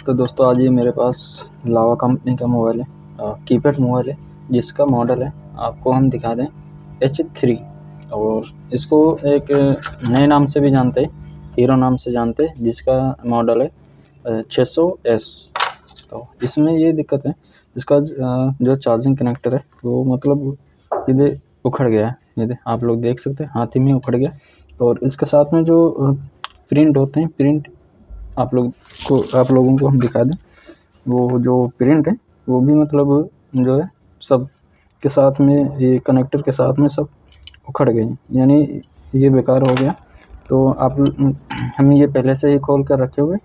तो दोस्तों आज ये मेरे पास लावा कंपनी का मोबाइल है, कीपैड मोबाइल है जिसका मॉडल है आपको हम दिखा दें H3। और इसको एक नए नाम से भी जानते हैं, हीरो नाम से जानते हैं, जिसका मॉडल है 600S। तो इसमें ये दिक्कत है, इसका जो चार्जिंग कनेक्टर है वो मतलब ये उखड़ गया है। ये आप लोग देख सकते हैं, हाथ ही में उखड़ गया। और इसके साथ में जो प्रिंट होते हैं, प्रिंट आप लोगों को हम दिखा दें, वो जो प्रिंट है वो भी मतलब जो है सब के साथ में, ये कनेक्टर के साथ में सब उखड़ गए, यानी ये बेकार हो गया। तो हम ये पहले से ही खोल कर रखे हुए,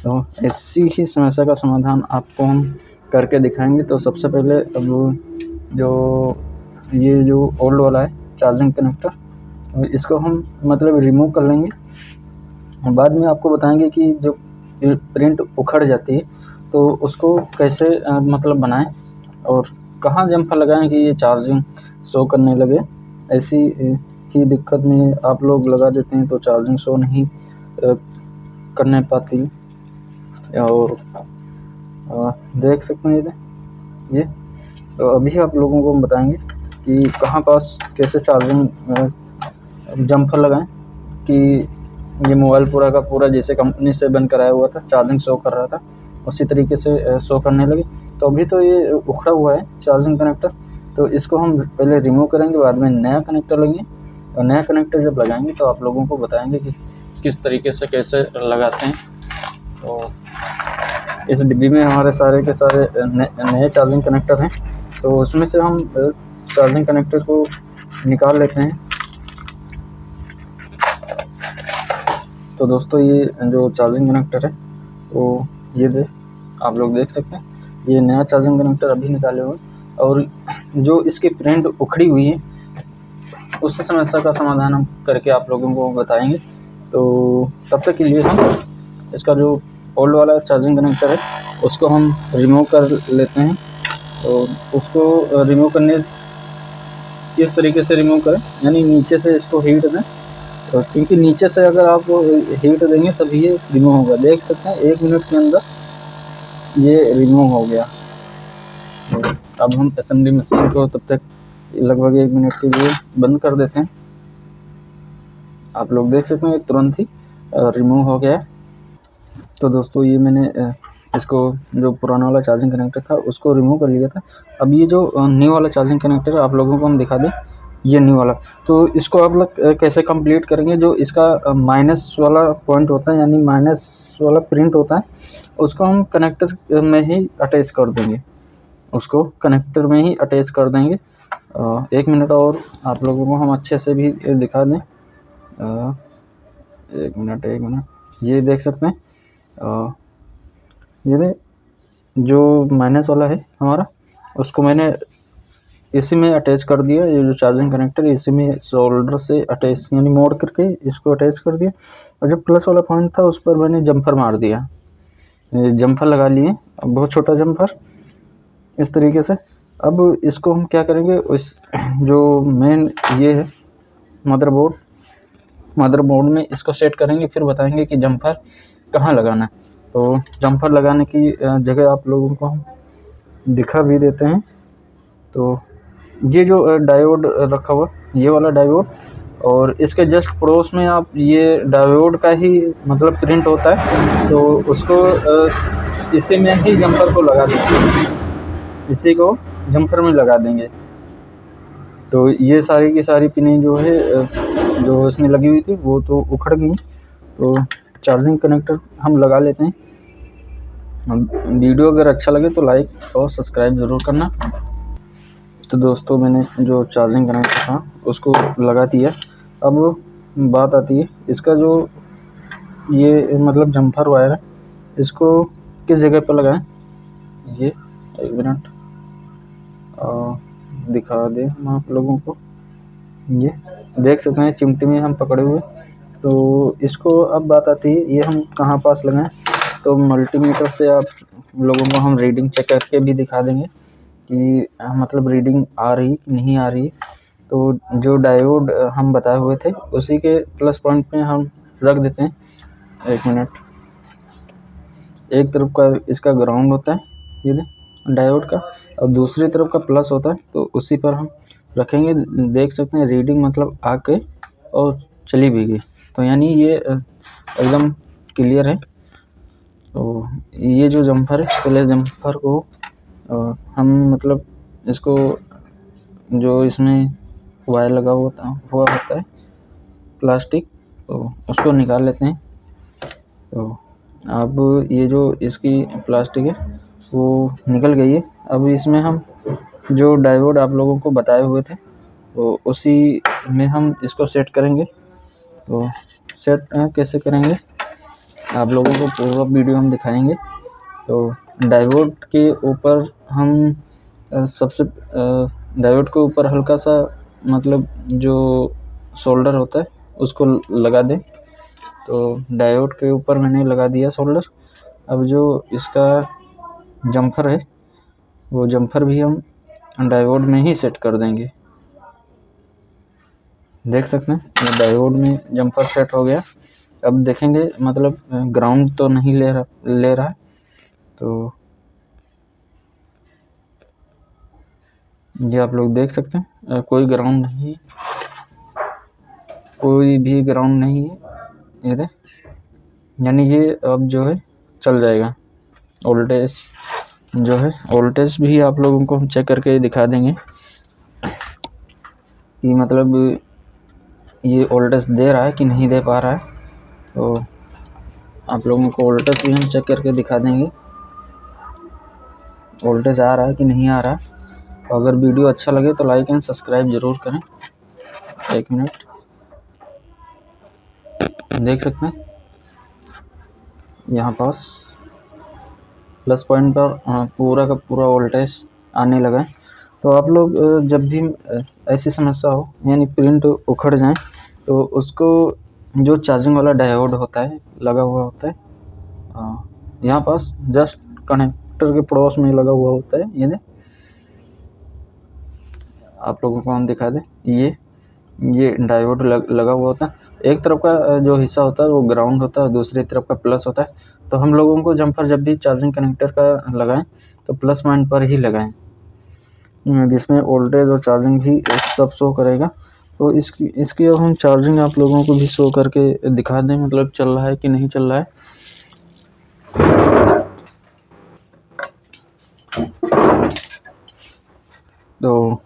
तो ऐसी ही समस्या का समाधान आपको हम करके दिखाएंगे। तो सबसे पहले अब जो ओल्ड वाला है चार्जिंग कनेक्टर, इसको हम मतलब रिमूव कर लेंगे। बाद में आपको बताएंगे कि जो प्रिंट उखड़ जाती है तो उसको कैसे मतलब बनाएं और कहाँ जम्फर लगाएं कि ये चार्जिंग शो करने लगे। ऐसी ही दिक्कत में आप लोग लगा देते हैं तो चार्जिंग शो नहीं करने पाती। और देख सकते हैं ये तो अभी आप लोगों को हम बताएंगे कि कहाँ पास कैसे चार्जिंग जम्फर लगाएं कि ये मोबाइल पूरा का पूरा जैसे कंपनी से बन कर आया हुआ था, चार्जिंग शो कर रहा था, उसी तरीके से शो करने लगे। तो अभी तो ये उखड़ा हुआ है चार्जिंग कनेक्टर, तो इसको हम पहले रिमूव करेंगे, बाद में नया कनेक्टर लेंगे। और नया कनेक्टर जब लगाएंगे तो आप लोगों को बताएंगे कि किस तरीके से कैसे लगाते हैं। तो इस डिब्बी में हमारे सारे के सारे नए चार्जिंग कनेक्टर हैं, तो उसमें से हम चार्जिंग कनेक्टर को निकाल लेते हैं। तो दोस्तों ये जो चार्जिंग कनेक्टर है वो ये आप लोग देख सकते हैं, ये नया चार्जिंग कनेक्टर अभी निकाले हुए। और जो इसकी प्रिंट उखड़ी हुई है उस समस्या का समाधान हम करके आप लोगों को बताएंगे। तो तब तक के लिए हम इसका जो ओल्ड वाला चार्जिंग कनेक्टर है उसको हम रिमूव कर लेते हैं। तो उसको रिमूव करने किस तरीके से रिमूव करें, यानी नीचे से इसको हीट दें, क्योंकि नीचे से अगर आप हीट देंगे तभी ये रिमूव होगा। देख सकते हैं 1 मिनट के अंदर ये रिमूव हो गया। अब हम असेंबली मशीन को तब तक लगभग 1 मिनट के लिए बंद कर देते हैं। आप लोग देख सकते हैं तुरंत ही रिमूव हो गया। तो दोस्तों ये मैंने इसको जो पुराना वाला चार्जिंग कनेक्टर था उसको रिमूव कर लिया था। अब ये जो न्यू वाला चार्जिंग कनेक्टर है आप लोगों को हम दिखा दें, ये न्यू वाला। तो इसको आप लोग कैसे कंप्लीट करेंगे, जो इसका माइनस वाला पॉइंट होता है, यानी माइनस वाला प्रिंट होता है, उसको हम कनेक्टर में ही अटैच कर देंगे, उसको कनेक्टर में ही अटैच कर देंगे। 1 मिनट और आप लोगों को हम अच्छे से भी दिखा दें। 1 मिनट ये देख सकते हैं, ये जो माइनस वाला है हमारा, उसको मैंने इसी में अटैच कर दिया। ये जो चार्जिंग कनेक्टर इसी में शोल्डर से अटैच, यानी मोड़ करके इसको अटैच कर दिया। और जो प्लस वाला पॉइंट था उस पर मैंने जम्फर मार दिया, जम्फर लगा लिए, बहुत छोटा जम्फर इस तरीके से। अब इसको हम क्या करेंगे, उस जो मेन ये है मदरबोर्ड में इसको सेट करेंगे, फिर बताएंगे कि जम्फर कहाँ लगाना है। तो जम्फर लगाने की जगह आप लोगों को हम दिखा भी देते हैं। तो ये जो डायोड रखा हुआ, ये वाला डायोड, और इसके जस्ट पड़ोस में आप ये डायोड का ही मतलब प्रिंट होता है, तो उसको इसी में ही जम्पर को लगा देंगे, इसी को जम्पर में लगा देंगे। तो ये सारी की सारी पिनें जो है जो इसमें लगी हुई थी वो तो उखड़ गई। तो चार्जिंग कनेक्टर हम लगा लेते हैं। वीडियो अगर अच्छा लगे तो लाइक और सब्सक्राइब ज़रूर करना। तो दोस्तों मैंने जो चार्जिंग कनेक्टर था उसको लगा दिया। अब बात आती है इसका जो ये मतलब जम्फर वायर है, इसको किस जगह पर लगाएं। ये 1 मिनट दिखा दें हम आप लोगों को, ये देख सकते हैं चिमटी में हम पकड़े हुए। तो इसको अब बात आती है ये हम कहाँ पास लगाएं। तो मल्टीमीटर से आप लोगों को हम रीडिंग चेक करके भी दिखा देंगे कि मतलब रीडिंग आ रही नहीं आ रही। तो जो डायोड हम बताए हुए थे उसी के प्लस पॉइंट पे हम रख देते हैं। 1 मिनट एक तरफ का इसका ग्राउंड होता है ये डायोड का, और दूसरी तरफ का प्लस होता है, तो उसी पर हम रखेंगे। देख सकते हैं रीडिंग मतलब आके और चली भी गई, तो यानी ये एकदम क्लियर है। तो ये जो जम्पर है, पहले जम्पर को हम मतलब इसको जो इसमें वायर लगा हुआ होता है प्लास्टिक, तो उसको निकाल लेते हैं। तो अब ये जो इसकी प्लास्टिक है वो निकल गई है। अब इसमें हम जो डायोड आप लोगों को बताए हुए थे तो उसी में हम इसको सेट करेंगे। तो सेट कैसे करेंगे आप लोगों को पूरा वीडियो हम दिखाएंगे। तो डायोड के ऊपर हम सबसे डायोड के ऊपर हल्का सा मतलब जो सोल्डर होता है उसको लगा दें। तो डायोड के ऊपर मैंने लगा दिया सोल्डर। अब जो इसका जम्पर है वो जम्पर भी हम डायोड में ही सेट कर देंगे। देख सकते हैं ये डायोड में जम्पर सेट हो गया। अब देखेंगे मतलब ग्राउंड तो नहीं ले रहा है, तो ये आप लोग देख सकते हैं कोई ग्राउंड नहीं, कोई भी ग्राउंड नहीं है ये दे, यानी ये अब जो है चल जाएगा। वोल्टेज जो है वोल्टेज भी आप लोगों को हम चेक करके दिखा देंगे कि मतलब ये वोल्टेज दे रहा है कि नहीं दे पा रहा है। तो आप लोगों को वोल्टेज भी हम चेक करके दिखा देंगे वोल्टेज आ रहा है कि नहीं आ रहा है। अगर वीडियो अच्छा लगे तो लाइक एंड सब्सक्राइब ज़रूर करें। 1 मिनट, देख सकते हैं यहाँ पास प्लस पॉइंट पर पूरा का पूरा वोल्टेज आने लगा है। तो आप लोग जब भी ऐसी समस्या हो यानी प्रिंट उखड़ जाए तो उसको जो चार्जिंग वाला डायोड होता है लगा हुआ होता है यहाँ पास जस्ट कनेक्टर के पड़ोस में लगा हुआ होता है। ये आप लोगों को हम दिखा दें, ये डायोड लगा हुआ होता है। एक तरफ का जो हिस्सा होता है वो ग्राउंड होता है, दूसरी तरफ का प्लस होता है। तो हम लोगों को जम्पर जब भी चार्जिंग कनेक्टर का लगाएं तो प्लस पॉइंट पर ही लगाएं, जिसमें वोल्टेज और चार्जिंग भी सब शो करेगा। तो इसकी अब हम चार्जिंग आप लोगों को भी शो करके दिखा दें, मतलब चल रहा है कि नहीं चल रहा है। तो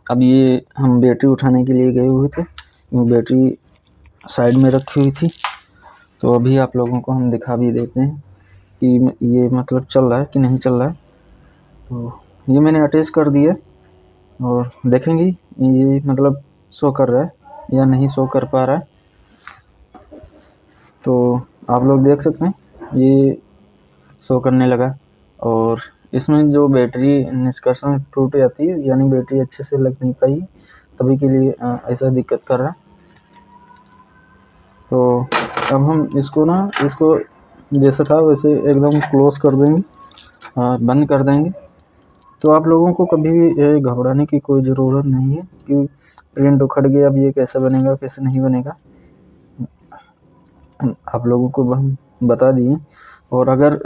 अब ये हम बैटरी उठाने के लिए गए हुए थे, बैटरी साइड में रखी हुई थी। तो अभी आप लोगों को हम दिखा भी देते हैं कि ये मतलब चल रहा है कि नहीं चल रहा है। तो ये मैंने अटैच कर दिया और देखेंगे ये मतलब शो कर रहा है या नहीं शो कर पा रहा है। तो आप लोग देख सकते हैं ये शो करने लगा, और इसमें जो बैटरी निष्कर्षण टूट जाती है यानी बैटरी अच्छे से लग नहीं पाई, तभी के लिए ऐसा दिक्कत कर रहा है। तो अब हम इसको जैसा था वैसे एकदम क्लोज कर देंगे, बंद कर देंगे। तो आप लोगों को कभी भी घबराने की कोई ज़रूरत नहीं है कि प्रिंट उखड़ गया, अब ये कैसे बनेगा कैसे नहीं बनेगा, आप लोगों को हम बता दिए। और अगर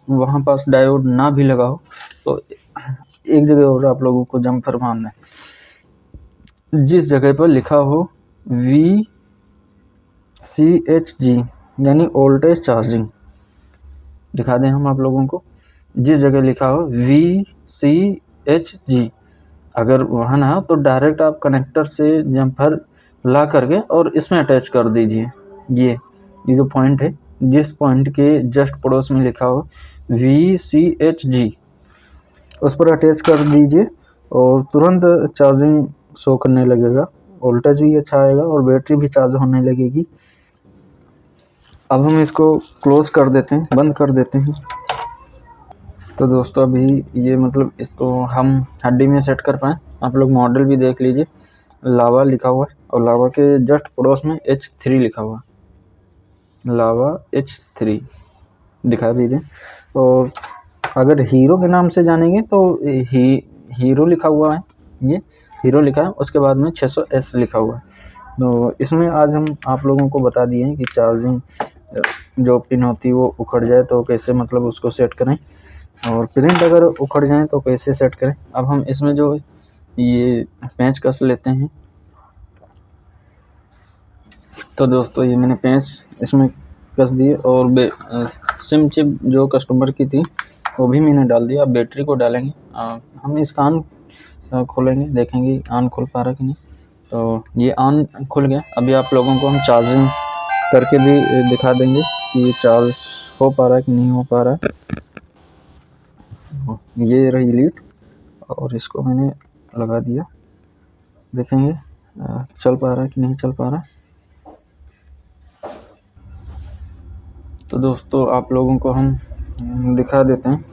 वहाँ पास डायोड ना भी लगा हो तो एक जगह और आप लोगों को जम्पर मारना है, जिस जगह पर लिखा हो VCHG यानी वोल्टेज चार्जिंग, दिखा दें हम आप लोगों को। जिस जगह लिखा हो VCHG अगर वहाँ ना हो तो डायरेक्ट आप कनेक्टर से जम्पर ला करके और इसमें अटैच कर दीजिए। ये जो पॉइंट है, जिस पॉइंट के जस्ट पड़ोस में लिखा हो VCHG उस पर अटैच कर दीजिए और तुरंत चार्जिंग शो करने लगेगा, वोल्टेज भी अच्छा आएगा और बैटरी भी चार्ज होने लगेगी। अब हम इसको क्लोज कर देते हैं, बंद कर देते हैं। तो दोस्तों अभी ये मतलब इसको हम हड्डी में सेट कर पाएँ, आप लोग मॉडल भी देख लीजिए। लावा लिखा हुआ है और लावा के जस्ट पड़ोस में H3 लिखा हुआ है, लावा H3 दिखा दीजिए। और अगर हीरो के नाम से जानेंगे तो हीरो लिखा हुआ है, ये हीरो लिखा है, उसके बाद में 600S लिखा हुआ है। तो इसमें आज हम आप लोगों को बता दिए हैं कि चार्जिंग जो पिन होती है वो उखड़ जाए तो कैसे मतलब उसको सेट करें, और प्रिंट अगर उखड़ जाए तो कैसे सेट करें। अब हम इसमें जो ये पेंच कस लेते हैं। तो दोस्तों ये मैंने पेंच इसमें कस दिए, और सिम चिप जो कस्टमर की थी वो भी मैंने डाल दिया। अब बैटरी को डालेंगे, हम इसका ऑन खोलेंगे, देखेंगे ऑन खुल पा रहा कि नहीं। तो ये ऑन खुल गया। अभी आप लोगों को हम चार्जिंग करके भी दिखा देंगे कि चार्ज हो पा रहा है कि नहीं हो पा रहा है। ये रही लीड, और इसको मैंने लगा दिया, देखेंगे चल पा रहा है कि नहीं चल पा रहा है। तो दोस्तों आप लोगों को हम दिखा देते हैं।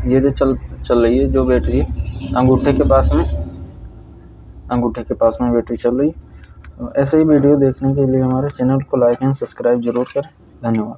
ये जो चल रही है जो बैटरी अंगूठे के पास में बैटरी चल रही है। ऐसे ही वीडियो देखने के लिए हमारे चैनल को लाइक एंड सब्सक्राइब जरूर करें। धन्यवाद।